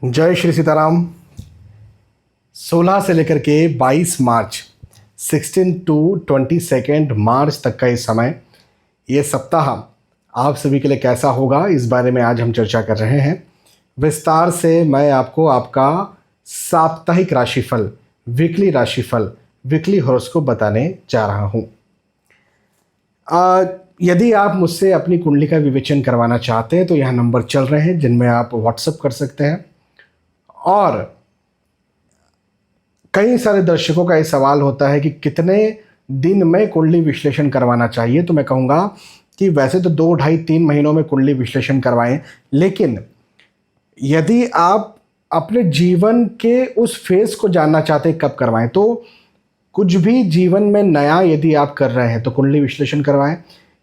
जय श्री सीताराम। 16 से लेकर के 22 मार्च 16 टू 22 मार्च तक का ये समय, ये सप्ताह आप सभी के लिए कैसा होगा, इस बारे में आज हम चर्चा कर रहे हैं। विस्तार से मैं आपको आपका साप्ताहिक राशिफल, वीकली हॉरोस्कोप बताने जा रहा हूँ। यदि आप मुझसे अपनी कुंडली का विवेचन करवाना चाहते हैं तो यहाँ नंबर चल रहे हैं जिनमें आप व्हाट्सएप कर सकते हैं। और कई सारे दर्शकों का ये सवाल होता है कि कितने दिन में कुंडली विश्लेषण करवाना चाहिए। तो मैं कहूँगा कि वैसे तो 2, 2.5, 3 महीनों में कुंडली विश्लेषण करवाएं, लेकिन यदि आप अपने जीवन के उस फेज को जानना चाहते हैं कब करवाएं, तो कुछ भी जीवन में नया यदि आप कर रहे हैं तो कुंडली विश्लेषण करवाएं।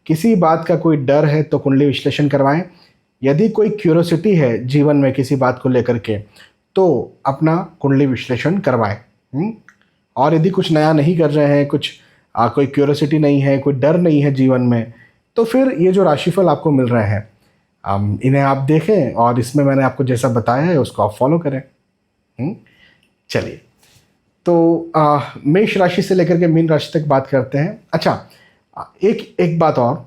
किसी बात का कोई डर है तो कुंडली विश्लेषण करवाएं। यदि कोई क्यूरोसिटी है जीवन में किसी बात को लेकर के तो अपना कुंडली विश्लेषण करवाएं। और यदि कुछ नया नहीं कर रहे हैं, कोई क्यूरोसिटी नहीं है, कोई डर नहीं है जीवन में, तो फिर ये जो राशिफल आपको मिल रहे हैं इन्हें आप देखें और इसमें मैंने आपको जैसा बताया है उसको आप फॉलो करें। चलिए, तो मेष राशि से लेकर के मीन राशि तक बात करते हैं। अच्छा, एक बात और,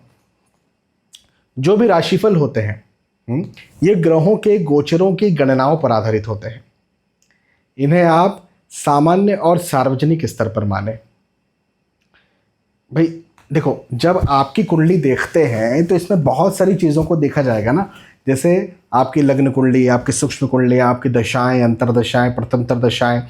जो भी राशिफल होते हैं ये ग्रहों के गोचरों की गणनाओं पर आधारित होते हैं। इन्हें आप सामान्य और सार्वजनिक स्तर पर माने। भाई देखो, जब आपकी कुंडली देखते हैं तो इसमें बहुत सारी चीज़ों को देखा जाएगा ना, जैसे आपकी लग्न कुंडली, आपकी सूक्ष्म कुंडली, आपकी दशाएं, अंतरदशाएं, प्रथमतर दशाएं,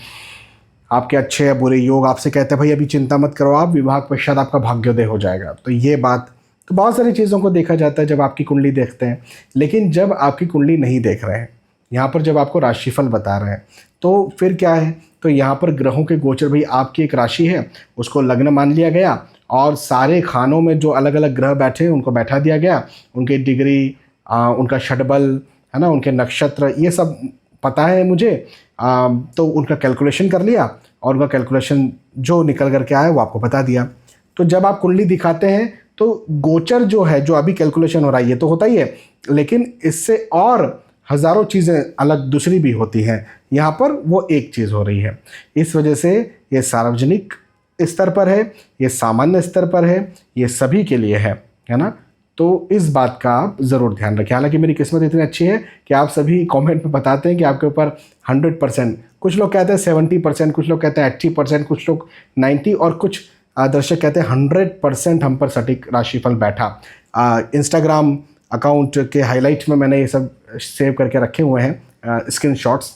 आपके अच्छे या बुरे योग। आपसे कहते हैं भाई अभी चिंता मत करो, आप विवाह के पश्चात आपका भाग्योदय हो जाएगा। तो ये बात, तो बहुत सारी चीज़ों को देखा जाता है जब आपकी कुंडली देखते हैं। लेकिन जब आपकी कुंडली नहीं देख रहे हैं, यहाँ पर जब आपको राशिफल बता रहे हैं, तो फिर क्या है, तो यहाँ पर ग्रहों के गोचर, भाई आपकी एक राशि है उसको लग्न मान लिया गया और सारे खानों में जो अलग अलग ग्रह बैठे उनको बैठा दिया गया, उनकी डिग्री, उनका षटबल है ना, उनके नक्षत्र, ये सब पता है मुझे। तो उनका कैलकुलेशन कर लिया और उनका कैलकुलेशन जो निकल करके आया वो आपको बता दिया। तो जब आप कुंडली दिखाते हैं तो गोचर जो है, जो अभी कैलकुलेशन हो रहा है ये तो होता ही है, लेकिन इससे और हज़ारों चीज़ें अलग दूसरी भी होती हैं। यहाँ पर वो एक चीज़ हो रही है। इस वजह से ये सार्वजनिक स्तर पर है, ये सामान्य स्तर पर है, ये सभी के लिए है ना। तो इस बात का आप ज़रूर ध्यान रखें। हालांकि मेरी किस्मत इतनी अच्छी है कि आप सभी कमेंट में बताते हैं कि आपके ऊपर 100%, कुछ लोग कहते हैं 70%, कुछ लोग कहते हैं 80%, कुछ लोग 90%, और कुछ दर्शक कहते हैं 100% हम पर सटीक राशिफल बैठा। इंस्टाग्राम अकाउंट के हाईलाइट में मैंने ये सब सेव करके रखे हुए हैं स्क्रीनशॉट्स,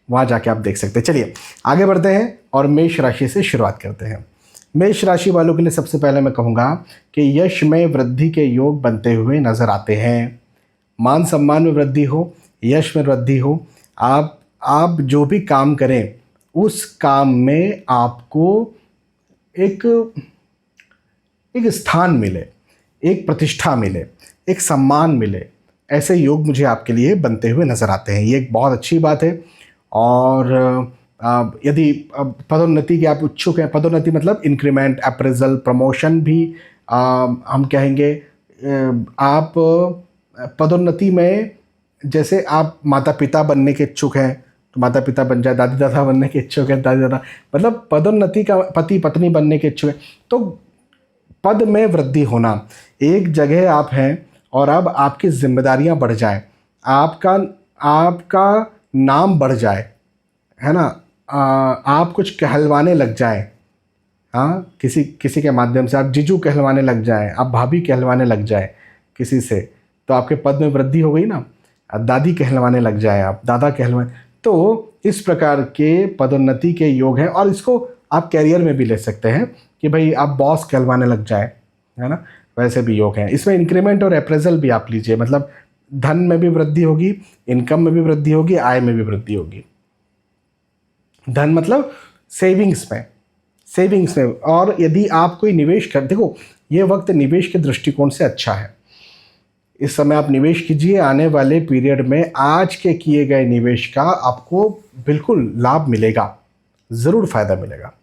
वहाँ जाके आप देख सकते हैं। चलिए आगे बढ़ते हैं और मेष राशि से शुरुआत करते हैं। मेष राशि वालों के लिए सबसे पहले मैं कहूँगा कि यश में वृद्धि के योग बनते हुए नजर आते हैं। मान सम्मान में वृद्धि हो, यश में वृद्धि हो। आप जो भी काम करें उस काम में आपको एक स्थान मिले, एक प्रतिष्ठा मिले, एक सम्मान मिले, ऐसे योग मुझे आपके लिए बनते हुए नजर आते हैं। ये एक बहुत अच्छी बात है। और यदि पदोन्नति के आप इच्छुक हैं, पदोन्नति मतलब इंक्रीमेंट, अप्रेजल, प्रमोशन भी हम कहेंगे। आप पदोन्नति में, जैसे आप माता पिता बनने के इच्छुक हैं तो माता पिता बन जाए, दादी दादा बनने के इच्छुक हैं दादी दादा, मतलब पदोन्नति का, पति पत्नी बनने के इच्छुक है, तो पद में वृद्धि होना। एक जगह आप हैं और अब आपकी जिम्मेदारियां बढ़ जाए, आपका नाम बढ़ जाए, है ना, आप कुछ कहलवाने लग जाए, हाँ, किसी के माध्यम से आप जीजू कहलवाने लग जाए, आप भाभी कहलवाने लग जाए किसी से, तो आपके पद में वृद्धि हो गई ना। दादी कहलवाने लग जाए, आप दादा कहलवाने, तो इस प्रकार के पदोन्नति के योग हैं। और इसको आप कैरियर में भी ले सकते हैं कि भाई आप बॉस कहलवाने लग जाए, है ना, वैसे भी योग हैं। इसमें इंक्रीमेंट और अप्रेजल भी आप लीजिए, मतलब धन में भी वृद्धि होगी, इनकम में भी वृद्धि होगी, आय में भी वृद्धि होगी। धन मतलब सेविंग्स में। और यदि आप कोई निवेश कर, देखो ये वक्त निवेश के दृष्टिकोण से अच्छा है। इस समय आप निवेश कीजिए, आने वाले पीरियड में आज के किए गए निवेश का आपको बिल्कुल लाभ मिलेगा, ज़रूर फायदा मिलेगा।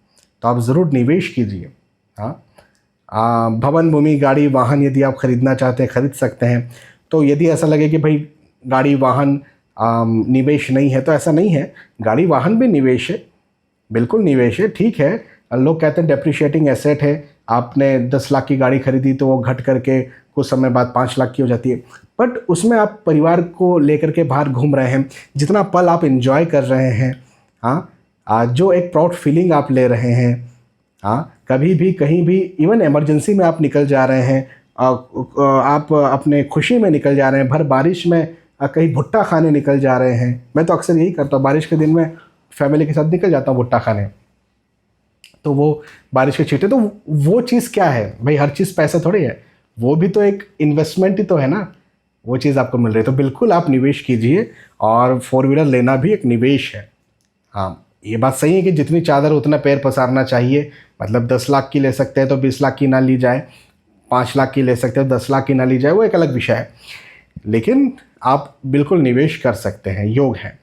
तो आप ज़रूर निवेश कीजिए। हाँ, भवन, भूमि, गाड़ी, वाहन यदि आप खरीदना चाहते हैं खरीद सकते हैं। तो यदि ऐसा लगे कि भाई गाड़ी, वाहन निवेश नहीं है, तो ऐसा नहीं है। गाड़ी वाहन भी निवेश है, बिल्कुल निवेश है, ठीक है। लोग कहते हैं डेप्रिशिएटिंग एसेट है, आपने 10 लाख की गाड़ी खरीदी तो वो घट करके कुछ समय बाद 5 लाख की हो जाती है, बट उसमें आप परिवार को लेकर के बाहर घूम रहे हैं, जितना पल आप एंजॉय कर रहे हैं, हाँ, जो एक प्राउड फीलिंग आप ले रहे हैं, हाँ, कभी भी कहीं भी इवन इमरजेंसी में आप निकल जा रहे हैं, आप अपने खुशी में निकल जा रहे हैं, भर बारिश में कहीं भुट्टा खाने निकल जा रहे हैं। मैं तो अक्सर यही करता हूँ, बारिश के दिन में फैमिली के साथ निकल जाता हूँ भुट्टा खाने, तो वो बारिश के छींटे, तो वो चीज़ क्या है भाई, हर चीज़ पैसा थोड़ी है, वो भी तो एक इन्वेस्टमेंट ही तो है ना, वो चीज़ आपको मिल रही है। तो बिल्कुल आप निवेश कीजिए, और 4 व्हीलर लेना भी एक निवेश है। हाँ, ये बात सही है कि जितनी चादर उतना पैर पसारना चाहिए, मतलब 10 लाख की ले सकते हैं तो 20 लाख की ना ली जाए, 5 लाख की ले सकते हैं 10 लाख की ना ली जाए, वो एक अलग विषय है, लेकिन आप बिल्कुल निवेश कर सकते हैं। योग है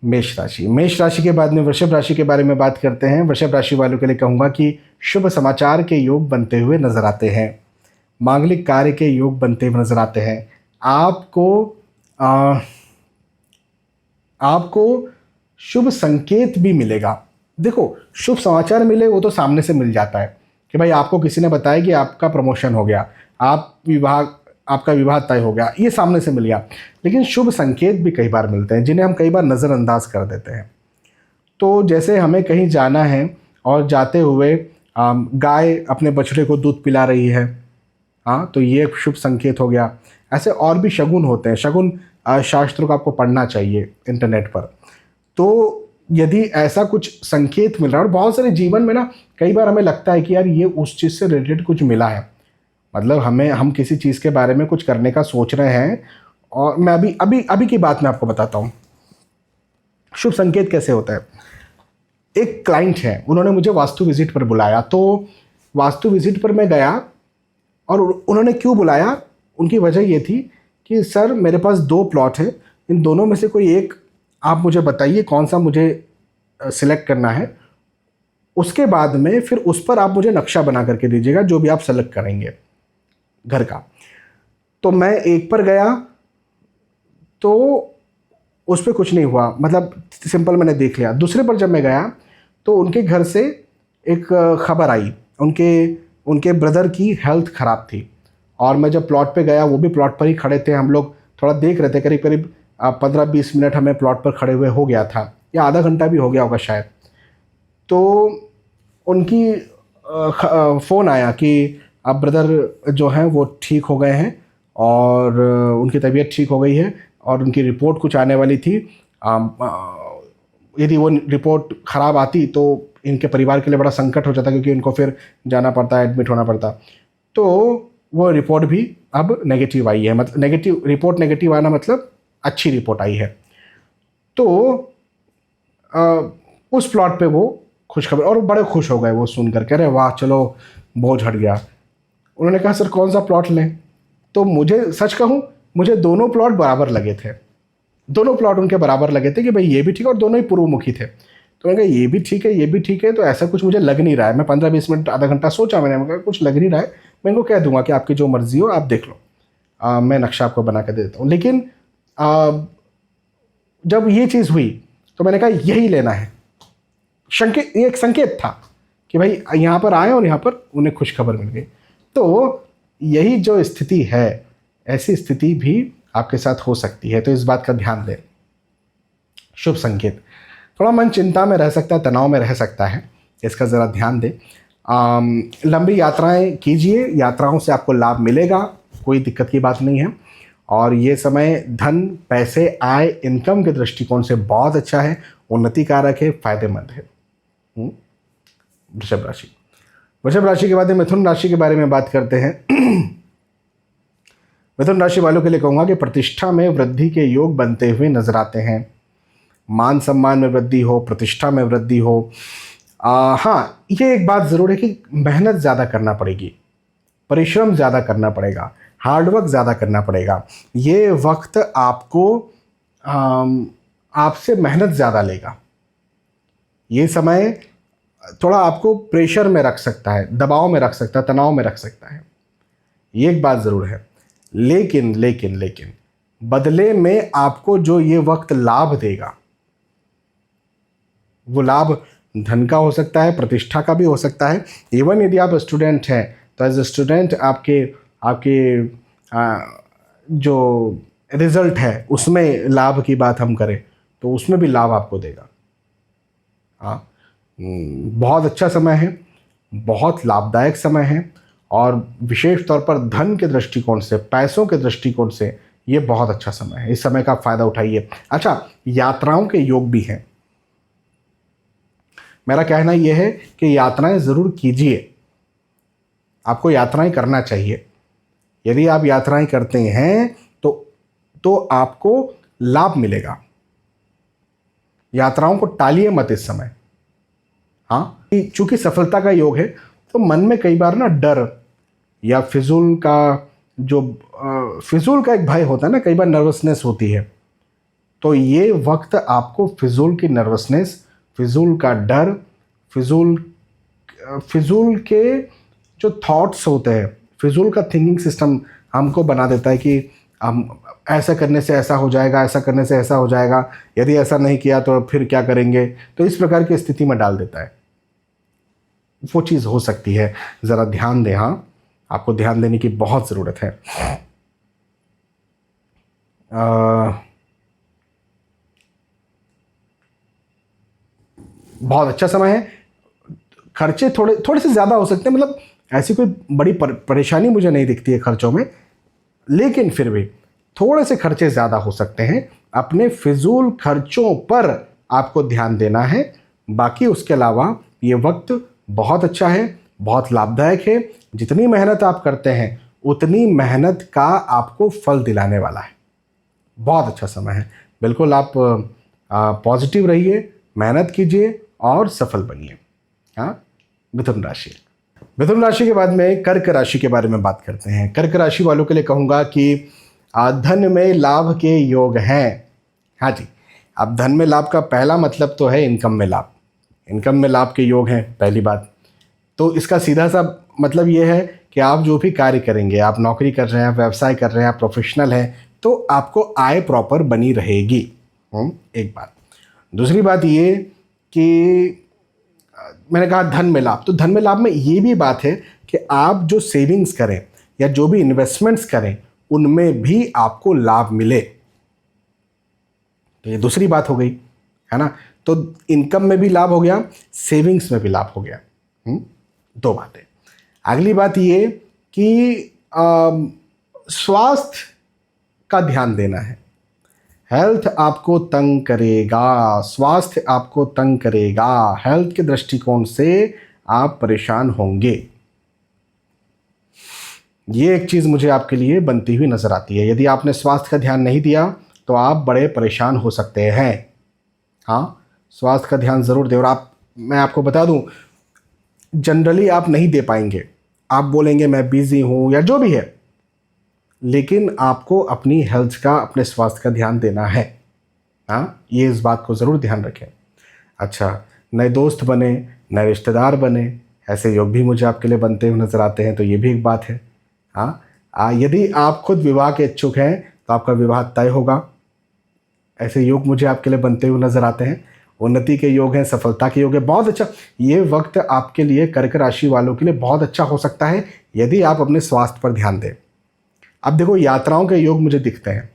मेष राशि। मेष राशि के बाद में वृषभ राशि के बारे में बात करते हैं। वृषभ राशि वालों के लिए कहूँगा कि शुभ समाचार के योग बनते हुए नजर आते हैं, मांगलिक कार्य के योग बनते हुए नजर आते हैं। आपको शुभ संकेत भी मिलेगा। देखो, शुभ समाचार मिले वो तो सामने से मिल जाता है कि भाई आपको किसी ने बताया कि आपका प्रमोशन हो गया, आपका विवाह तय हो गया, ये सामने से मिल गया। लेकिन शुभ संकेत भी कई बार मिलते हैं जिन्हें हम कई बार नज़रअंदाज कर देते हैं। तो जैसे हमें कहीं जाना है और जाते हुए गाय अपने बछड़े को दूध पिला रही है, हाँ, तो ये एक शुभ संकेत हो गया। ऐसे और भी शगुन होते हैं, शगुन शास्त्रों को आपको पढ़ना चाहिए इंटरनेट पर। तो यदि ऐसा कुछ संकेत मिल रहा है, और बहुत सारे जीवन में ना कई बार हमें लगता है कि यार ये उस चीज़ से रिलेटेड कुछ मिला है, मतलब हम किसी चीज़ के बारे में कुछ करने का सोच रहे हैं, और मैं अभी की बात मैं आपको बताता हूँ शुभ संकेत कैसे होता है। एक क्लाइंट है, उन्होंने मुझे वास्तु विजिट पर बुलाया, तो वास्तु विजिट पर मैं गया, और उन्होंने क्यों बुलाया, उनकी वजह ये थी कि सर मेरे पास 2 प्लॉट है, इन दोनों में से कोई एक आप मुझे बताइए कौन सा मुझे सिलेक्ट करना है, उसके बाद में फिर उस पर आप मुझे नक्शा बना करके दीजिएगा जो भी आप सेलेक्ट करेंगे घर का। तो मैं एक पर गया तो उस पर कुछ नहीं हुआ, मतलब सिंपल मैंने देख लिया। दूसरे पर जब मैं गया तो उनके घर से एक खबर आई, उनके ब्रदर की हेल्थ ख़राब थी, और मैं जब प्लॉट पे गया, वो भी प्लॉट पर ही खड़े थे, हम लोग थोड़ा देख रहे थे, करीब करीब 15-20 मिनट हमें प्लॉट पर खड़े हुए हो गया था, या आधा घंटा भी हो गया होगा शायद। तो उनकी फ़ोन आया कि अब ब्रदर जो हैं वो ठीक हो गए हैं, और उनकी तबीयत ठीक हो गई है, और उनकी रिपोर्ट कुछ आने वाली थी। यदि वो रिपोर्ट ख़राब आती तो इनके परिवार के लिए बड़ा संकट हो जाता, क्योंकि इनको फिर जाना पड़ता, एडमिट होना पड़ता। तो वो रिपोर्ट भी अब नेगेटिव आई है, मतलब नेगेटिव आना मतलब अच्छी रिपोर्ट आई है। तो उस प्लॉट पे वो खुशखबर, और बड़े खुश हो गए वो सुन करके, अरे वाह चलो बोझ हट गया। उन्होंने कहा सर कौन सा प्लॉट लें, तो मुझे सच कहूँ, मुझे दोनों प्लॉट बराबर लगे थे, दोनों प्लॉट उनके बराबर लगे थे कि भाई ये भी ठीक है, और दोनों ही पूर्वमुखी थे। तो मैंने कहा ये भी ठीक है, ये भी ठीक है, तो ऐसा कुछ मुझे लग नहीं रहा है। मैं 15-20 मिनट आधा घंटा सोचा, मैंने कहा कुछ लग नहीं रहा है, मैं इनको कह दूंगा कि आपकी जो मर्जी हो आप देख लो, मैं नक्शा आपको बना के दे देता हूँ। लेकिन जब ये चीज़ हुई तो मैंने कहा यही लेना है। ये एक संकेत था कि भाई यहाँ पर आए और यहाँ पर उन्हें खुशखबर मिल गई। तो यही जो स्थिति है, ऐसी स्थिति भी आपके साथ हो सकती है, तो इस बात का ध्यान दें। शुभ संकेत, थोड़ा मन चिंता में रह सकता है, तनाव में रह सकता है, इसका ज़रा ध्यान दें। लंबी यात्राएं कीजिए, यात्राओं से आपको लाभ मिलेगा, कोई दिक्कत की बात नहीं है। और ये समय धन, पैसे, आय, इनकम के दृष्टिकोण से बहुत अच्छा है, उन्नति कारक है, फायदेमंद है। वृषभ राशि। वृषभ राशि के बाद मिथुन राशि के बारे में बात करते हैं। मिथुन राशि वालों के लिए कहूँगा कि प्रतिष्ठा में वृद्धि के योग बनते हुए नजर आते हैं। मान सम्मान में वृद्धि हो, प्रतिष्ठा में वृद्धि हो। हाँ, ये एक बात ज़रूर है कि मेहनत ज़्यादा करना पड़ेगी, परिश्रम ज़्यादा करना पड़ेगा, हार्डवर्क ज़्यादा करना पड़ेगा। ये वक्त आपको आपसे मेहनत ज़्यादा लेगा। ये समय थोड़ा आपको प्रेशर में रख सकता है, दबाव में रख सकता है, तनाव में रख सकता है, ये एक बात ज़रूर है। लेकिन बदले में आपको जो ये वक्त लाभ देगा, वो लाभ धन का हो सकता है, प्रतिष्ठा का भी हो सकता है। इवन यदि आप स्टूडेंट हैं तो एज ए स्टूडेंट आपके आपके जो रिजल्ट है उसमें लाभ की बात हम करें तो उसमें भी लाभ आपको देगा। हाँ, बहुत अच्छा समय है, बहुत लाभदायक समय है, और विशेष तौर पर धन के दृष्टिकोण से, पैसों के दृष्टिकोण से ये बहुत अच्छा समय है। इस समय का फ़ायदा उठाइए। अच्छा, यात्राओं के योग भी हैं। मेरा कहना यह है कि यात्राएं ज़रूर कीजिए, आपको यात्राएं करना चाहिए। यदि आप यात्राएं करते हैं तो आपको लाभ मिलेगा। यात्राओं को टालिए मत इस समय। हाँ, चूंकि सफलता का योग है तो मन में कई बार ना डर या फिजूल का एक भय होता है ना, कई बार नर्वसनेस होती है। तो ये वक्त आपको फिजूल की नर्वसनेस, फिजूल का डर, फिजूल के जो थॉट्स होते हैं, फिजूल का थिंकिंग सिस्टम हमको बना देता है कि हम ऐसा करने से ऐसा हो जाएगा, ऐसा करने से ऐसा हो जाएगा, यदि ऐसा नहीं किया तो फिर क्या करेंगे, तो इस प्रकार की स्थिति में डाल देता है। वो चीज़ हो सकती है, ज़रा ध्यान दें। हाँ, आपको ध्यान देने की बहुत ज़रूरत है। बहुत अच्छा समय है। खर्चे थोड़े से ज़्यादा हो सकते हैं, मतलब ऐसी कोई बड़ी परेशानी मुझे नहीं दिखती है खर्चों में, लेकिन फिर भी थोड़े से खर्चे ज़्यादा हो सकते हैं। अपने फिजूल खर्चों पर आपको ध्यान देना है। बाकी उसके अलावा ये वक्त बहुत अच्छा है, बहुत लाभदायक है। जितनी मेहनत आप करते हैं उतनी मेहनत का आपको फल दिलाने वाला है। बहुत अच्छा समय है। बिल्कुल आप पॉजिटिव रहिए, मेहनत कीजिए और सफल बनिए। हाँ, मिथुन राशि। मिथुन राशि के बाद में कर्क राशि के बारे में बात करते हैं। कर्क राशि वालों के लिए कहूँगा कि धन में लाभ के योग हैं। हाँ जी, अब धन में लाभ का पहला मतलब तो है इनकम में लाभ। इनकम में लाभ के योग हैं, पहली बात। तो इसका सीधा सा मतलब ये है कि आप जो भी कार्य करेंगे, आप नौकरी कर रहे हैं, आप व्यवसाय कर रहे हैं, आप प्रोफेशनल हैं, तो आपको आय प्रॉपर बनी रहेगी। एक बात। दूसरी बात ये कि मैंने कहा धन में लाभ, तो धन में लाभ में ये भी बात है कि आप जो सेविंग्स करें या जो भी इन्वेस्टमेंट्स करें उनमें भी आपको लाभ मिले। तो ये दूसरी बात हो गई, है ना। तो इनकम में भी लाभ हो गया, सेविंग्स में भी लाभ हो गया। दो बातें। अगली बात ये कि स्वास्थ्य का ध्यान देना है। हेल्थ आपको तंग करेगा, स्वास्थ्य आपको तंग करेगा, हेल्थ के दृष्टिकोण से आप परेशान होंगे। ये एक चीज़ मुझे आपके लिए बनती हुई नज़र आती है। यदि आपने स्वास्थ्य का ध्यान नहीं दिया तो आप बड़े परेशान हो सकते हैं। हाँ, स्वास्थ्य का ध्यान ज़रूर दें। और मैं आपको बता दूं, जनरली आप नहीं दे पाएंगे, आप बोलेंगे मैं बिज़ी हूँ या जो भी है, लेकिन आपको अपनी हेल्थ का, अपने स्वास्थ्य का ध्यान देना है। हाँ, ये इस बात को ज़रूर ध्यान रखें। अच्छा, नए दोस्त बने, नए रिश्तेदार बने, ऐसे योग भी मुझे आपके लिए बनते हुए नज़र आते हैं, तो ये भी एक बात है। हाँ, यदि आप खुद विवाह के इच्छुक हैं तो आपका विवाह तय होगा। ऐसे योग मुझे आपके लिए बनते हुए नज़र आते हैं। उन्नति के योग हैं, सफलता के योग है। बहुत अच्छा ये वक्त आपके लिए, कर्क राशि वालों के लिए बहुत अच्छा हो सकता है यदि आप अपने स्वास्थ्य पर ध्यान दें। अब देखो, यात्राओं के योग मुझे दिखते हैं।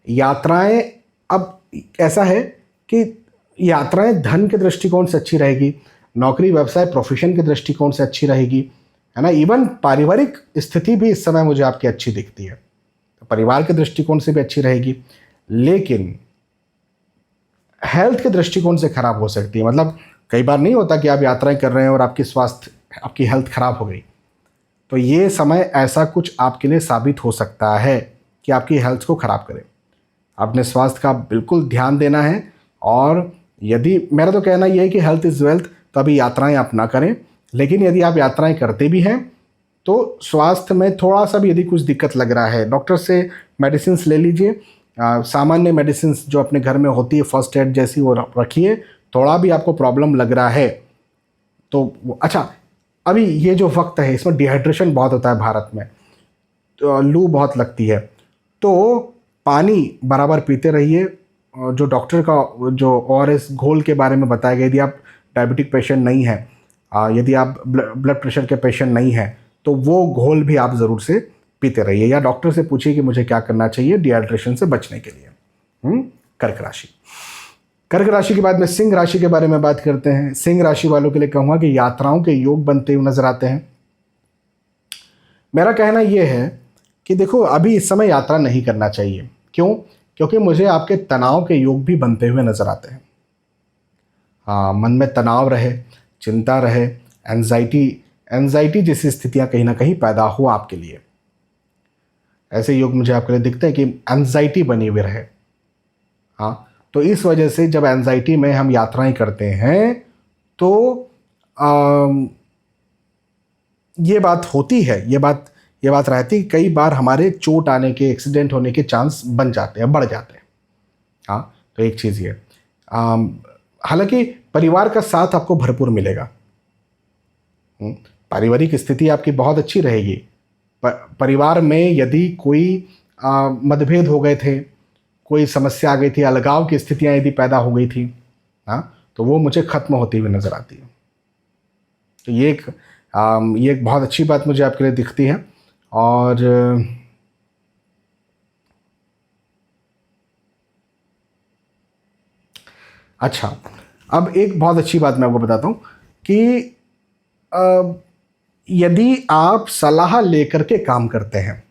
यात्राएं, अब ऐसा है कि यात्राएं धन के दृष्टिकोण से अच्छी रहेगी, नौकरी व्यवसाय प्रोफेशन के दृष्टिकोण से अच्छी रहेगी, है ना। इवन पारिवारिक स्थिति भी इस समय मुझे आपकी अच्छी दिखती है, तो परिवार के दृष्टिकोण से भी अच्छी रहेगी। लेकिन हेल्थ के दृष्टिकोण से खराब हो सकती है। मतलब कई बार नहीं होता कि आप यात्राएं कर रहे हैं और आपकी हेल्थ खराब हो गई, तो ये समय ऐसा कुछ आपके लिए साबित हो सकता है कि आपकी हेल्थ को खराब करे। अपने स्वास्थ्य का बिल्कुल ध्यान देना है। और यदि, मेरा तो कहना यह है कि हेल्थ इज़ वेल्थ, तो अभी यात्राएं आप ना करें। लेकिन यदि आप यात्राएं करते भी हैं तो स्वास्थ्य में थोड़ा सा भी यदि कुछ दिक्कत लग रहा है, डॉक्टर से मेडिसिन ले लीजिए। सामान्य मेडिसिन जो अपने घर में होती है, फर्स्ट एड जैसी, वो रखिए। थोड़ा भी आपको प्रॉब्लम लग रहा है तो अच्छा, अभी ये जो वक्त है इसमें डिहाइड्रेशन बहुत होता है भारत में, तो लू बहुत लगती है, तो पानी बराबर पीते रहिए। जो डॉक्टर का जो ORS घोल के बारे में बताया गया, यदि आप डायबिटिक पेशेंट नहीं हैं, यदि आप ब्लड प्रेशर के पेशेंट नहीं हैं, तो वो घोल भी आप ज़रूर से पीते रहिए, या डॉक्टर से पूछिए कि मुझे क्या करना चाहिए डिहाइड्रेशन से बचने के लिए। कर्क राशि। कर्क राशि के बाद में सिंह राशि के बारे में बात करते हैं। सिंह राशि वालों के लिए कहूँगा कि यात्राओं के योग बनते हुए नजर आते हैं। मेरा कहना यह है कि देखो, अभी इस समय यात्रा नहीं करना चाहिए। क्यों? क्योंकि मुझे आपके तनाव के योग भी बनते हुए नजर आते हैं। हाँ, मन में तनाव रहे, चिंता रहे, एंजाइटी जैसी स्थितियां कहीं ना कहीं पैदा हो आपके लिए, ऐसे योग मुझे आपके लिए दिखते हैं कि एंजाइटी बनी हुई रहे। हाँ, तो इस वजह से जब एंजाइटी में हम यात्राएं करते हैं तो ये बात होती है, ये बात रहती है, कई बार हमारे चोट आने के, एक्सीडेंट होने के चांस बन जाते हैं, बढ़ जाते हैं। हाँ, तो एक चीज़ ये, हालांकि परिवार का साथ आपको भरपूर मिलेगा। पारिवारिक स्थिति आपकी बहुत अच्छी रहेगी। परिवार में यदि कोई मतभेद हो गए थे, कोई समस्या आ गई थी, अलगाव की स्थितियां यदि पैदा हो गई थी, हाँ, तो वो मुझे खत्म होती हुई नजर आती है। तो ये एक बहुत अच्छी बात मुझे आपके लिए दिखती है। और अच्छा, अब एक बहुत अच्छी बात मैं आपको बताता हूँ कि यदि आप सलाह लेकर के काम करते हैं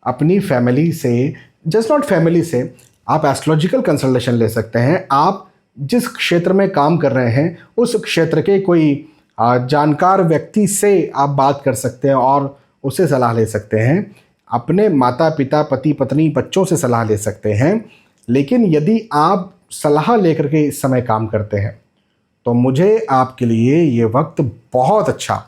अपनी फैमिली से, जस्ट नॉट फैमिली से, आप एस्ट्रोलॉजिकल कंसल्टेशन ले सकते हैं। आप जिस क्षेत्र में काम कर रहे हैं उस क्षेत्र के कोई जानकार व्यक्ति से आप बात कर सकते हैं और उससे सलाह ले सकते हैं। अपने माता पिता, पति पत्नी, बच्चों से सलाह ले सकते हैं। लेकिन यदि आप सलाह लेकर के इस समय काम करते हैं तो मुझे आपके लिए ये वक्त बहुत अच्छा,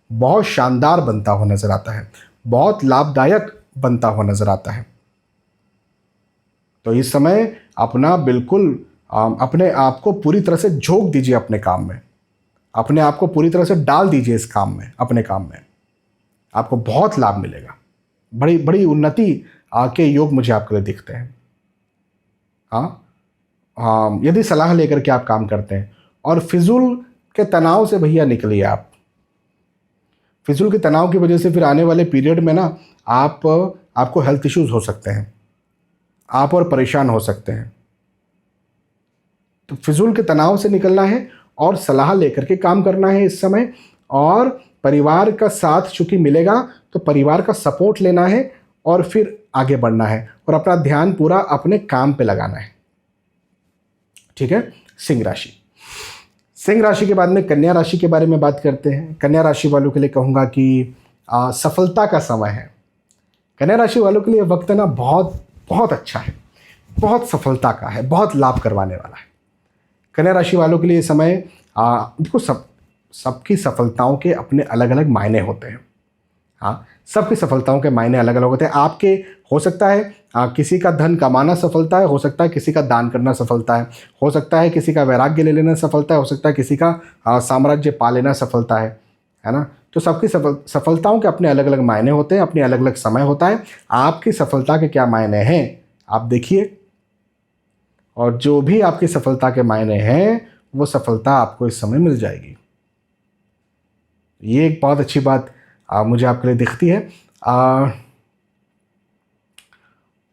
बहुत शानदार बनता हुआ नजर आता है, बहुत लाभदायक बनता हुआ नजर आता है। तो इस समय अपना बिल्कुल अपने आप को पूरी तरह से झोंक दीजिए अपने काम में, अपने आप को पूरी तरह से डाल दीजिए इस काम में, अपने काम में। आपको बहुत लाभ मिलेगा, बड़ी बड़ी उन्नति के योग मुझे आपके लिए दिखते हैं। हाँ, यदि सलाह लेकर के आप काम करते हैं। और फिजूल के तनाव से भैया निकलिए आप। फिजूल के तनाव की वजह से फिर आने वाले पीरियड में ना आपको हेल्थ इश्यूज हो सकते हैं, आप और परेशान हो सकते हैं। तो फिजूल के तनाव से निकलना है और सलाह लेकर के काम करना है इस समय। और परिवार का साथ चूंकि मिलेगा तो परिवार का सपोर्ट लेना है और फिर आगे बढ़ना है और अपना ध्यान पूरा अपने काम पे लगाना है। ठीक है। सिंह राशि। सिंह राशि के बाद में कन्या राशि के बारे में बात करते हैं। कन्या राशि वालों के लिए कहूँगा कि सफलता का समय है। कन्या राशि वालों के लिए वक्त ना बहुत बहुत अच्छा है, बहुत सफलता का है, बहुत लाभ करवाने वाला है। कन्या राशि वालों के लिए समय देखो, सबकी सफलताओं के अपने अलग अलग मायने होते हैं। हाँ, सबकी सफलताओं के मायने अलग अलग होते हैं। आपके हो सकता है किसी का धन कमाना सफलता है, हो सकता है किसी का दान करना सफलता है, हो सकता है किसी का वैराग्य ले लेना सफलता है, हो सकता है किसी का साम्राज्य पा लेना सफलता है ना। तो सबकी सफलताओं के अपने अलग अलग मायने होते हैं, अपने अलग अलग समय होता है। आपकी सफलता के क्या मायने हैं आप देखिए, और जो भी आपकी सफलता के मायने हैं वो सफलता आपको इस समय मिल जाएगी। ये एक बहुत अच्छी बात मुझे आपके लिए दिखती है।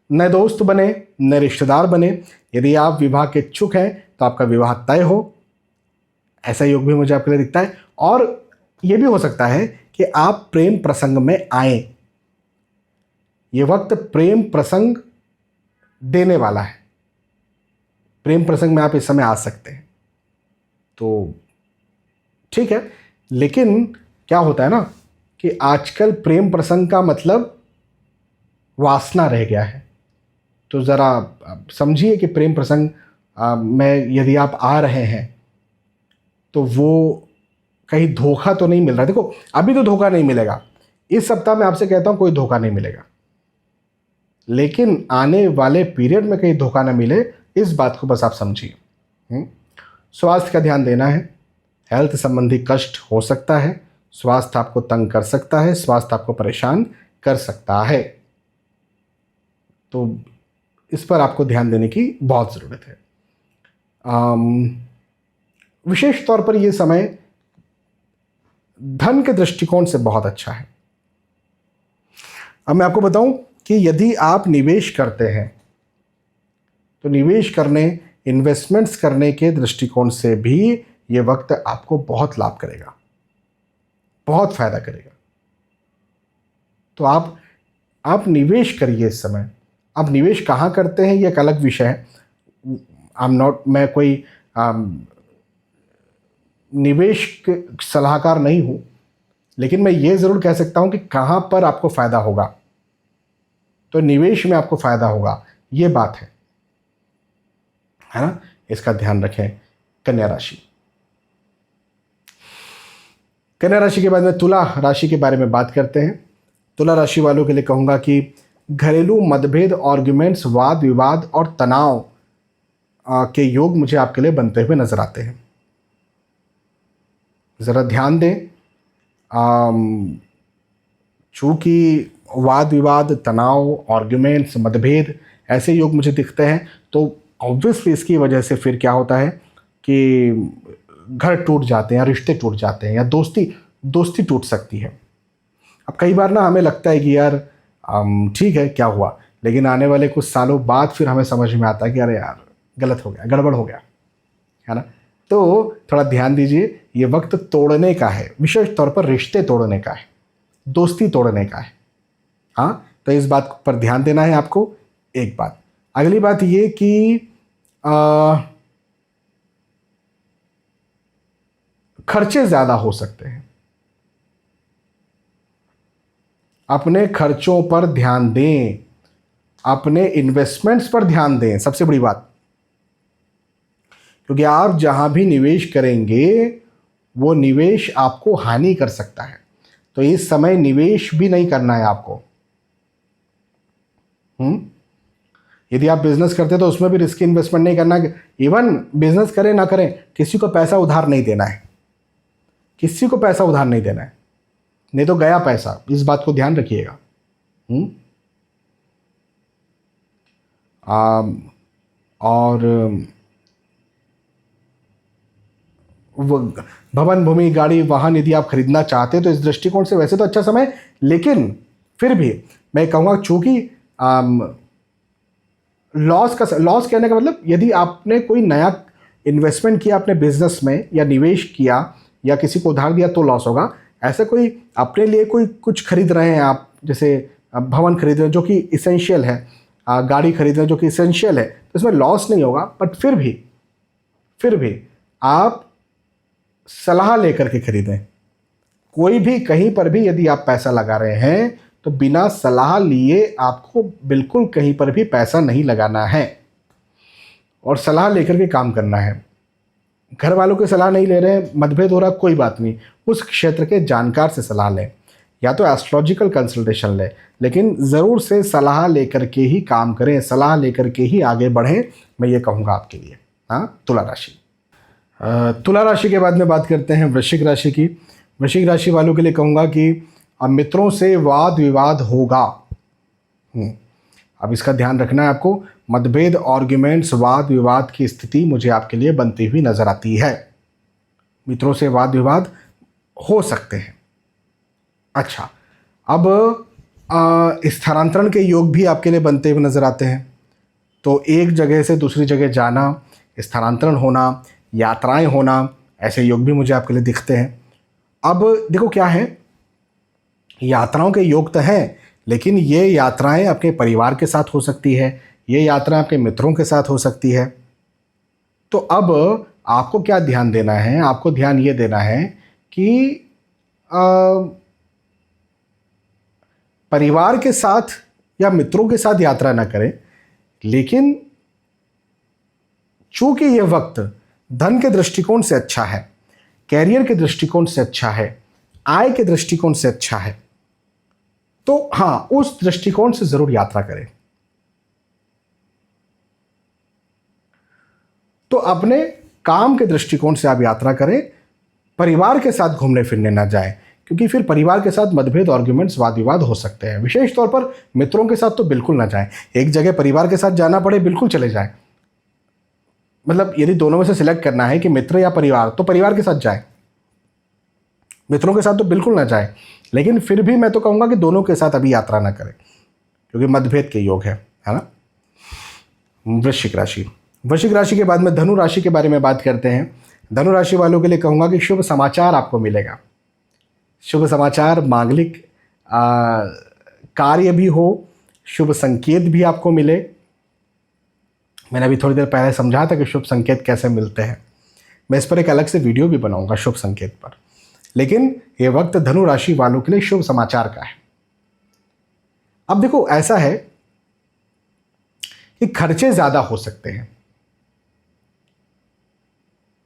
नए दोस्त बने, नए रिश्तेदार बने। यदि आप विवाह के इच्छुक हैं तो आपका विवाह तय हो, ऐसा योग भी मुझे आपके लिए दिखता है। और यह भी हो सकता है कि आप प्रेम प्रसंग में आए। ये वक्त प्रेम प्रसंग देने वाला है, प्रेम प्रसंग में आप इस समय आ सकते हैं। तो ठीक है, लेकिन क्या होता है ना कि आजकल प्रेम प्रसंग का मतलब वासना रह गया है। तो ज़रा समझिए कि प्रेम प्रसंग में यदि आप आ रहे हैं तो वो कहीं धोखा तो नहीं मिल रहा। देखो, अभी तो धोखा नहीं मिलेगा, इस सप्ताह में आपसे कहता हूँ कोई धोखा नहीं मिलेगा, लेकिन आने वाले पीरियड में कहीं धोखा ना मिले, इस बात को बस आप समझिए। स्वास्थ्य का ध्यान देना है। हेल्थ संबंधी कष्ट हो सकता है, स्वास्थ्य आपको तंग कर सकता है, स्वास्थ्य आपको परेशान कर सकता है। तो इस पर आपको ध्यान देने की बहुत ज़रूरत है। विशेष तौर पर यह समय धन के दृष्टिकोण से बहुत अच्छा है। अब मैं आपको बताऊं कि यदि आप निवेश करते हैं तो निवेश करने, इन्वेस्टमेंट्स करने के दृष्टिकोण से भी ये वक्त आपको बहुत लाभ करेगा, बहुत फायदा करेगा। तो आप निवेश करिए इस समय। आप निवेश कहाँ करते हैं ये एक अलग विषय है। मैं कोई निवेश के सलाहकार नहीं हूँ, लेकिन मैं ये ज़रूर कह सकता हूँ कि कहाँ पर आपको फ़ायदा होगा, तो निवेश में आपको फ़ायदा होगा, ये बात है ना। इसका ध्यान रखें। कन्या राशि, कन्या राशि के बाद में तुला राशि के बारे में बात करते हैं। तुला राशि वालों के लिए कहूँगा कि घरेलू मतभेद, आर्ग्यूमेंट्स, वाद विवाद और तनाव के योग मुझे आपके लिए बनते हुए नजर आते हैं। ज़रा ध्यान दें, चूँकि वाद विवाद, तनाव, आर्ग्यूमेंट्स, मतभेद ऐसे योग मुझे दिखते हैं, तो ऑब्वियसली इसकी वजह से फिर क्या होता है कि घर टूट जाते हैं या रिश्ते टूट जाते हैं या दोस्ती टूट सकती है। अब कई बार ना हमें लगता है कि यार ठीक है क्या हुआ, लेकिन आने वाले कुछ सालों बाद फिर हमें समझ में आता है कि अरे यार गलत हो गया, गड़बड़ हो गया, है ना। तो थोड़ा ध्यान दीजिए, ये वक्त तोड़ने का है, विशेष तौर पर रिश्ते तोड़ने का है, दोस्ती तोड़ने का है। हाँ, तो इस बात पर ध्यान देना है आपको। एक बात, अगली बात ये कि खर्चे ज़्यादा हो सकते हैं। अपने खर्चों पर ध्यान दें, अपने इन्वेस्टमेंट्स पर ध्यान दें, सबसे बड़ी बात, क्योंकि आप जहां भी निवेश करेंगे वो निवेश आपको हानि कर सकता है। तो इस समय निवेश भी नहीं करना है आपको। यदि आप बिजनेस करते हैं तो उसमें भी रिस्क इन्वेस्टमेंट नहीं करना है। इवन बिजनेस करें ना करें, किसी को पैसा उधार नहीं देना है, किसी को पैसा उधार नहीं देना है, नहीं तो गया पैसा। इस बात को ध्यान रखिएगा। और भवन, भूमि, गाड़ी, वाहन यदि आप खरीदना चाहते हैं तो इस दृष्टिकोण से वैसे तो अच्छा समय, लेकिन फिर भी मैं कहूँगा चूँकि लॉस कहने का मतलब, यदि आपने कोई नया इन्वेस्टमेंट किया अपने बिजनेस में या निवेश किया या किसी को उधार दिया तो लॉस होगा। ऐसे कोई अपने लिए कोई कुछ खरीद रहे हैं आप, जैसे भवन खरीद रहे हैं जो कि इसेंशियल है, गाड़ी खरीद रहे हैं जो कि इसेंशियल है, तो इसमें लॉस नहीं होगा। बट फिर भी आप सलाह लेकर के खरीदें। कोई भी कहीं पर भी यदि आप पैसा लगा रहे हैं तो बिना सलाह लिए आपको बिल्कुल कहीं पर भी पैसा नहीं लगाना है, और सलाह लेकर के काम करना है। घर वालों की सलाह नहीं ले रहे हैं, मतभेद हो रहा, कोई बात नहीं, उस क्षेत्र के जानकार से सलाह लें, या तो एस्ट्रोलॉजिकल कंसल्टेशन लें, लेकिन ज़रूर से सलाह लेकर के ही काम करें, सलाह लेकर के ही आगे बढ़ें, मैं ये कहूँगा आपके लिए। हाँ, तुला राशि। तुला राशि के बाद में बात करते हैं वृश्चिक राशि की। वृश्चिक राशि वालों के लिए कहूँगा कि मित्रों से वाद विवाद होगा। अब इसका ध्यान रखना है आपको। मतभेद, आर्ग्यूमेंट्स, वाद विवाद की स्थिति मुझे आपके लिए बनती हुई नजर आती है। मित्रों से वाद विवाद हो सकते हैं। अच्छा, अब स्थानांतरण के योग भी आपके लिए बनते हुए नजर आते हैं। तो एक जगह से दूसरी जगह जाना, स्थानांतरण होना, यात्राएं होना, ऐसे योग भी मुझे आपके लिए दिखते हैं। अब देखो क्या है, यात्राओं के योग तो हैं, लेकिन ये यात्राएं आपके परिवार के साथ हो सकती है, ये यात्रा आपके मित्रों के साथ हो सकती है। तो अब आपको क्या ध्यान देना है? आपको ध्यान ये देना है कि परिवार के साथ या मित्रों के साथ यात्रा ना करें, लेकिन चूंकि ये वक्त धन के दृष्टिकोण से अच्छा है, कैरियर के दृष्टिकोण से अच्छा है, आय के दृष्टिकोण से अच्छा है, तो हाँ, उस दृष्टिकोण से जरूर यात्रा करें। तो अपने काम के दृष्टिकोण से आप यात्रा करें, परिवार के साथ घूमने फिरने ना जाएं, क्योंकि फिर परिवार के साथ मतभेद, आर्ग्यूमेंट्स, वाद विवाद हो सकते हैं। विशेष तौर पर मित्रों के साथ तो बिल्कुल ना जाएं। एक जगह परिवार के साथ जाना पड़े, बिल्कुल चले जाएं। मतलब यदि दोनों में से सिलेक्ट करना है कि मित्र या परिवार, तो परिवार के साथ जाएं, मित्रों के साथ तो बिल्कुल ना जाएं। लेकिन फिर भी मैं तो कहूँगा कि दोनों के साथ अभी यात्रा ना करें, क्योंकि मतभेद के योग है ना। वृश्चिक राशि, वृश्चिक राशि के बाद में धनु राशि के बारे में बात करते हैं। धनु राशि वालों के लिए कहूँगा कि शुभ समाचार आपको मिलेगा। शुभ समाचार, मांगलिक कार्य भी हो, शुभ संकेत भी आपको मिले। मैंने अभी थोड़ी देर पहले समझा था कि शुभ संकेत कैसे मिलते हैं। मैं इस पर एक अलग से वीडियो भी बनाऊंगा शुभ संकेत पर। लेकिन ये वक्त धनु राशि वालों के लिए शुभ समाचार का है। अब देखो, ऐसा है कि खर्चे ज़्यादा हो सकते हैं,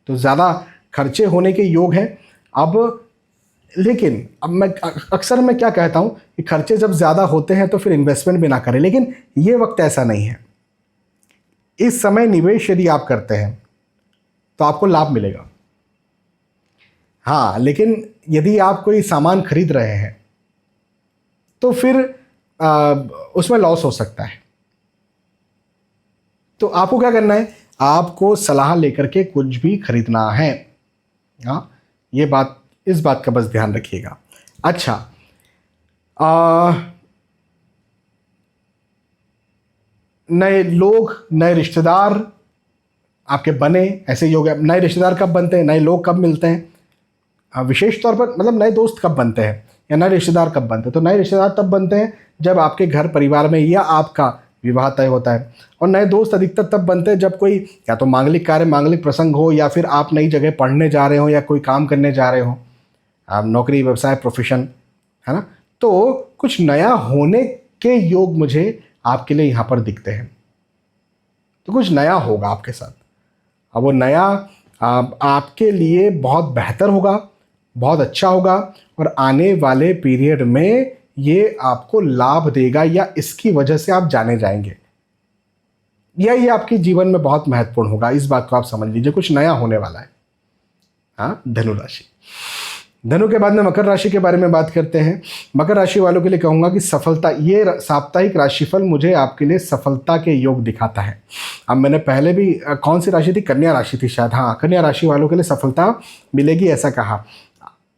तो ज़्यादा खर्चे होने के योग हैं। अब लेकिन अब मैं अक्सर क्या कहता हूं कि खर्चे जब ज़्यादा होते हैं तो फिर इन्वेस्टमेंट भी ना करें, लेकिन ये वक्त ऐसा नहीं है। इस समय निवेश यदि आप करते हैं तो आपको लाभ मिलेगा। हाँ, लेकिन यदि आप कोई सामान खरीद रहे हैं तो फिर उसमें लॉस हो सकता है। तो आपको क्या करना है, आपको सलाह लेकर के कुछ भी खरीदना है। हाँ, ये बात, इस बात का बस ध्यान रखिएगा। अच्छा, नए लोग, नए रिश्तेदार आपके बने, ऐसे योग है। नए रिश्तेदार कब बनते हैं, नए लोग कब मिलते हैं, विशेष तौर पर मतलब नए दोस्त कब बनते हैं या नए रिश्तेदार कब बनते हैं। तो नए रिश्तेदार तब बनते हैं जब आपके घर परिवार में या आपका विवाह तय होता है। और नए दोस्त अधिकतर तब बनते हैं जब कोई या तो मांगलिक कार्य, मांगलिक प्रसंग हो, या फिर आप नई जगह पढ़ने जा रहे हो या कोई काम करने जा रहे हो, आप नौकरी, व्यवसाय, प्रोफेशन, है ना। तो कुछ नया होने के योग मुझे आपके लिए यहाँ पर दिखते हैं। तो कुछ नया होगा आपके साथ। अब वो नया आपके लिए बहुत बेहतर होगा, बहुत अच्छा होगा, और आने वाले पीरियड में ये आपको लाभ देगा, या इसकी वजह से आप जाने जाएंगे, या ये आपके जीवन में बहुत महत्वपूर्ण होगा। इस बात को आप समझ लीजिए, कुछ नया होने वाला है। हाँ, धनु राशि। धनु के बाद में मकर राशि के बारे में बात करते हैं। मकर राशि वालों के लिए कहूँगा कि सफलता, ये साप्ताहिक राशिफल मुझे आपके लिए सफलता के योग दिखाता है। अब मैंने पहले भी कौन सी राशि थी, कन्या राशि थी शायद, हाँ, कन्या राशि वालों के लिए सफलता मिलेगी ऐसा कहा।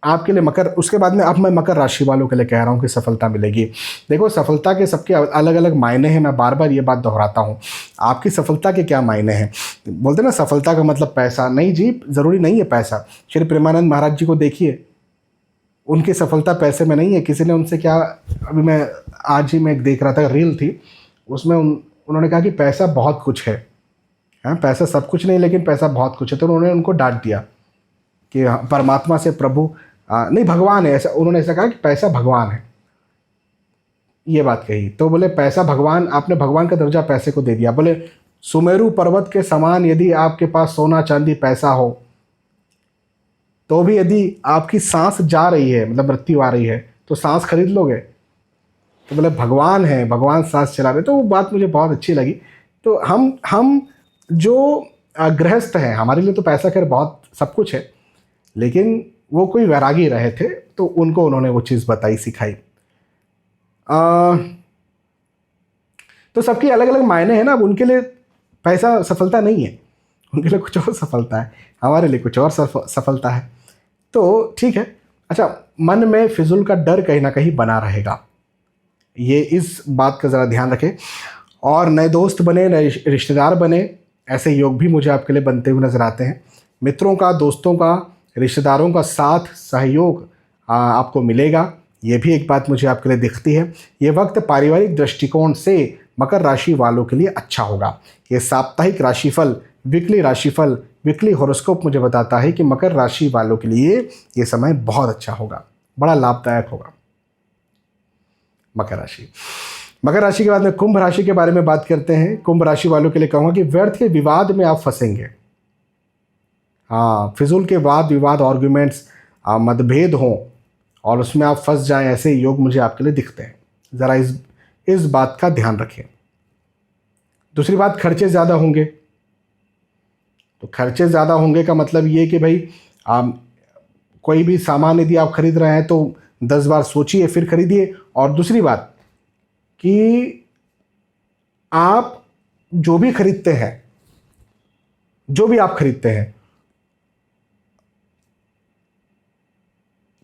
आपके लिए मकर, उसके बाद में अब मैं मकर राशि वालों के लिए कह रहा हूँ कि सफलता मिलेगी। देखो, सफलता के सबके अलग अलग मायने हैं। मैं बार बार ये बात दोहराता हूँ। आपकी सफलता के क्या मायने हैं? बोलते ना सफलता का मतलब पैसा, नहीं जी, ज़रूरी नहीं है पैसा। श्री प्रेमानंद महाराज जी को देखिए, उनकी सफलता पैसे में नहीं है। किसी ने उनसे क्या, अभी मैं आज ही मैं देख रहा था, रील थी, उसमें उन्होंने कहा कि पैसा बहुत कुछ है। हाँ, पैसा सब कुछ नहीं, लेकिन पैसा बहुत कुछ है। तो उन्होंने उनको डांट दिया कि परमात्मा से प्रभु नहीं, भगवान है, ऐसा उन्होंने ऐसा कहा कि पैसा भगवान है, ये बात कही। तो बोले पैसा भगवान, आपने भगवान का दर्जा पैसे को दे दिया। बोले सुमेरु पर्वत के समान यदि आपके पास सोना चांदी पैसा हो, तो भी यदि आपकी सांस जा रही है, मतलब मृत्यु आ रही है, तो सांस खरीद लोगे? तो बोले भगवान है, भगवान सांस चला रहे। तो वो बात मुझे बहुत अच्छी लगी। तो हम जो गृहस्थ हैं, हमारे लिए तो पैसा खैर बहुत सब कुछ है, लेकिन वो कोई वैरागी रहे थे, तो उनको उन्होंने वो चीज़ बताई, सिखाई। तो सबकी अलग अलग मायने हैं ना। अब उनके लिए पैसा सफलता नहीं है, उनके लिए कुछ और सफलता है, हमारे लिए कुछ और सफलता है। तो ठीक है। अच्छा, मन में फिजूल का डर कहीं ना कहीं बना रहेगा, ये इस बात का ज़रा ध्यान रखें। और नए दोस्त बने, नए रिश्तेदार बने, ऐसे योग भी मुझे आपके लिए बनते हुए नजर आते हैं। मित्रों का, दोस्तों का, रिश्तेदारों का साथ सहयोग आपको मिलेगा, ये भी एक बात मुझे आपके लिए दिखती है। ये वक्त पारिवारिक दृष्टिकोण से मकर राशि वालों के लिए अच्छा होगा। ये साप्ताहिक राशिफल, वीकली राशिफल, वीकली हॉरोस्कोप मुझे बताता है कि मकर राशि वालों के लिए ये समय बहुत अच्छा होगा, बड़ा लाभदायक होगा। मकर राशि। मकर राशि के बाद में कुंभ राशि के बारे में बात करते हैं। कुंभ राशि वालों के लिए कहूँगा कि व्यर्थ के विवाद में आप फंसेंगे। हाँ, फिजूल के वाद विवाद, आर्ग्यूमेंट्स, मतभेद हों और उसमें आप फंस जाएं, ऐसे योग मुझे आपके लिए दिखते हैं। ज़रा इस बात का ध्यान रखें। दूसरी बात, खर्चे ज़्यादा होंगे। तो खर्चे ज़्यादा होंगे का मतलब ये कि भाई कोई भी सामान यदि आप खरीद रहे हैं तो 10 बार सोचिए फिर खरीदिए। और दूसरी बात कि आप जो भी खरीदते हैं, जो भी आप खरीदते हैं,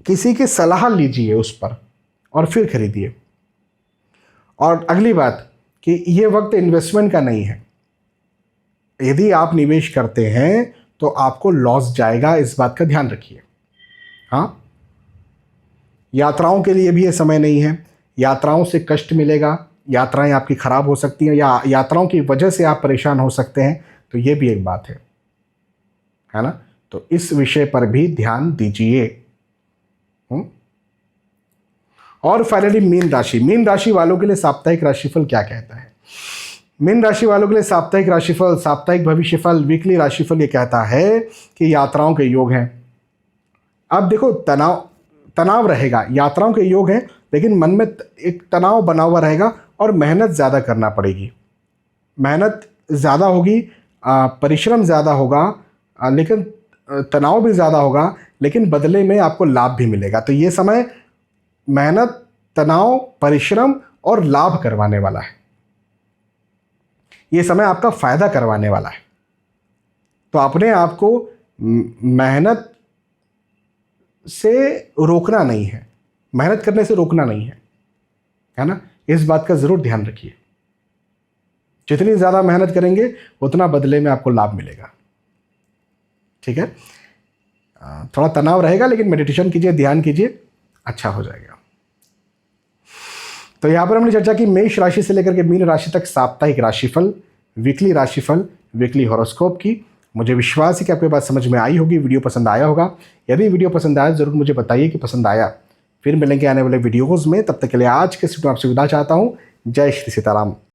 किसी की सलाह लीजिए उस पर और फिर खरीदिए। और अगली बात कि ये वक्त इन्वेस्टमेंट का नहीं है। यदि आप निवेश करते हैं तो आपको लॉस जाएगा, इस बात का ध्यान रखिए। हाँ, यात्राओं के लिए भी ये समय नहीं है। यात्राओं से कष्ट मिलेगा, यात्राएं आपकी खराब हो सकती हैं, या यात्राओं की वजह से आप परेशान हो सकते हैं, तो ये भी एक बात है ना। तो इस विषय पर भी ध्यान दीजिए। और फाइनली मीन राशि वालों के लिए साप्ताहिक राशिफल क्या कहता है? मीन राशि वालों के लिए साप्ताहिक राशिफल, साप्ताहिक भविष्यफल, वीकली राशिफल ये कहता है कि यात्राओं के योग हैं। अब देखो, तनाव रहेगा, यात्राओं के योग हैं, लेकिन मन में एक तनाव बना हुआ रहेगा और मेहनत ज़्यादा करना पड़ेगी। मेहनत ज़्यादा होगी, परिश्रम ज़्यादा होगा, लेकिन तनाव भी ज़्यादा होगा, लेकिन बदले में आपको लाभ भी मिलेगा। तो ये समय मेहनत, तनाव, परिश्रम और लाभ करवाने वाला है। ये समय आपका फायदा करवाने वाला है। तो अपने आप को मेहनत से रोकना नहीं है, मेहनत करने से रोकना नहीं है ना। इस बात का ज़रूर ध्यान रखिए। जितनी ज़्यादा मेहनत करेंगे उतना बदले में आपको लाभ मिलेगा। ठीक है, थोड़ा तनाव रहेगा, लेकिन मेडिटेशन कीजिए, ध्यान कीजिए, अच्छा हो जाएगा। तो यहाँ पर हमने चर्चा की मेष राशि से लेकर के मीन राशि तक साप्ताहिक राशिफल, वीकली राशिफल, वीकली हॉरोस्कोप की। मुझे विश्वास है कि आपको बात समझ में आई होगी, वीडियो पसंद आया होगा। यदि वीडियो पसंद आया ज़रूर मुझे बताइए कि पसंद आया। फिर मिलेंगे आने वाले वीडियोज़ में, तब तक के लिए आज के वीडियो आपसे विदा चाहता हूँ। जय श्री सीताराम।